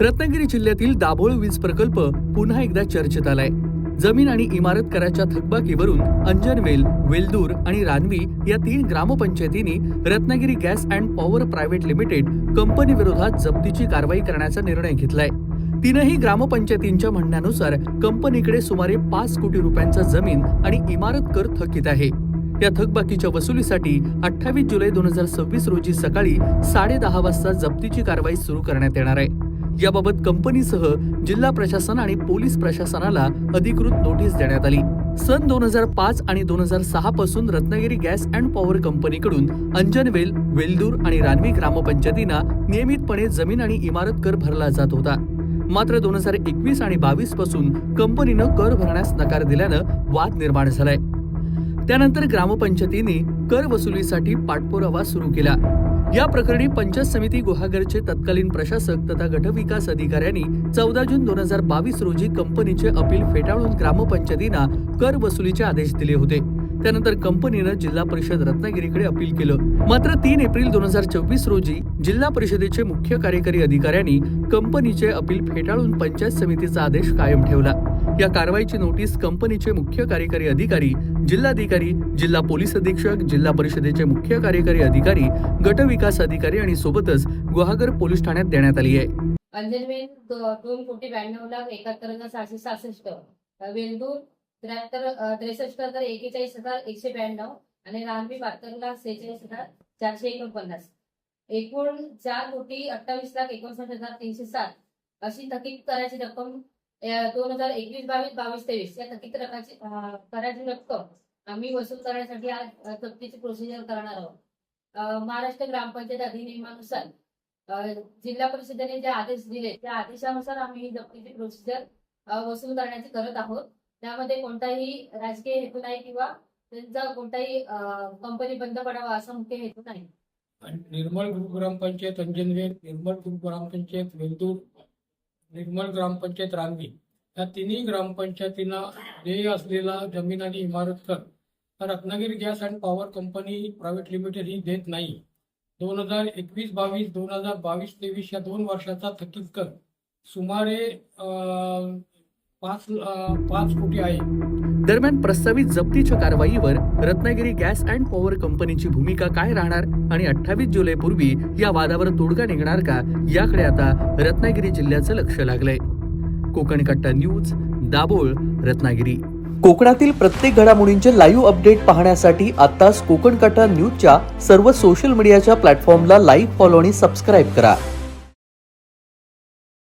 रत्नागिरी जिल्ह्यातील दाभोळ वीज प्रकल्प पुन्हा एकदा चर्चेत आलाय। जमीन आणि इमारत कराच्या थकबाकीवरून अंजनवेल, वेलदूर आणि रानवी या 3 ग्रामपंचायतींनी Ratnagiri gas and power private limited company विरोधात जप्तीची कारवाई करण्याचा निर्णय घेतलाय। तीनही ग्रामपंचायतींच्या म्हणण्यानुसार कंपनीकडे सुमारे 5 कोटी रुपयांचा जमीन आणि इमारत कर थकीत आहे। या थकबाकीच्या वसुलीसाठी 28 जुलै 2026 रोजी सकाळी 10:30 वाजता जप्तीची कारवाई सुरू करण्यात येणार आहे। याबाबत कंपनीसह जिल्हा प्रशासन आणि पोलीस प्रशासनाला अधिकृत नोटीस देण्यात आली। सन 2005 आणि 2006 पासून रत्नागिरी गॅस अँड पॉवर कंपनीकडून अंजनवेल, वेलदूर आणि रानवी ग्रामपंचायतींना नियमितपणे जमीन आणि इमारत कर भरला जात होता। मात्र 2021 आणि 22 पासून कंपनीनं कर भरण्यास नकार दिल्यानं वाद निर्माण झालाय। त्यानंतर ग्रामपंचायतींनी कर वसुलीसाठी पाठपुरावा सुरू केला। या प्रकरणी पंचायत समिती गुहागरचे तत्कालीन प्रशासक तथा गटविकास अधिकाऱ्यांनी 14 जून 2022 रोजी कंपनीचे अपील फेटाळून ग्रामपंचायतींना कर वसुलीचे आदेश दिले होते। त्यानंतर कंपनीनं जिल्हा परिषद रत्नागिरीकडे अपील केलं। मात्र 3 एप्रिल 2024 रोजी जिल्हा परिषदेचे मुख्य कार्यकारी अधिकाऱ्यांनी कंपनीचे अपील फेटाळून पंचायत समितीचा आदेश कायम ठेवला। या कारवाईची नोटीस कंपनीचे मुख्य कार्यकारी अधिकारी, जिल्हाधिकारी, जिल्हा पोलीस अधीक्षक, जिल्हा परिषदेचे मुख्य कार्यकारी अधिकारी, गटविकास अधिकारी आणि सोबतच गुहागर पोलीस ठाण्यात देण्यात आली आहे। अंजनवेल 2,92,71,666, वेलदूर 63,41,41,192 आणि रानवी 72,46,449, एकूण 4,28,59,307 अशी थकीत करायची रक्कम 2021-22 या थकीत करायची रक्कम आम्ही वसूल करण्यासाठी आज जप्तीची प्रोसिजर करणार आहोत। महाराष्ट्र ग्रामपंचायत अधिनियमानुसार जिल्हा परिषदेने जे आदेश दिले त्या आदेशानुसार आम्ही जप्तीची प्रोसिजर वसूल करण्याची करत आहोत। त्यामध्ये कोणताही राजकीय हेतू नाही किंवा त्यांचा कोणताही कंपनी बंद पडावा असा मुख्य हेतू नाही। निर्मल ग्रामपंचायत अंजनवेल, निर्मल ग्रामपंचायत वेलदूर, निर्मल ग्रामपंचायत रानवी या तिन्ही ग्रामपंचायतींना देय असलेला जमीन आणि इमारत कर Ratnagiri gas and power company private limited ही देत नाही। 2021-22, 2022-23 या 2 वर्षाचा थकीत कर सुमारे 5 कोटी आहे। दरम्यान प्रस्तावित जप्तीच्या कारवाईवर रत्नागिरी गॅस अँड पॉवर कंपनीची भूमिका काय राहणार आणि 28 जुलै पूर्वी या वादावर तोडगा निघणार का, याकडे आता रत्नागिरी जिल्ह्याचं लक्ष लागलंय। कोकण कट्टा न्यूज, दाभोळ, रत्नागिरी। कोकणातील प्रत्येक घडामोडींचे लाईव्ह अपडेट पाहण्यासाठी आताच कोकण कट्टा न्यूजच्या सर्व सोशल मीडियाच्या प्लॅटफॉर्मला लाईक, फॉलो आणि सबस्क्राईब करा।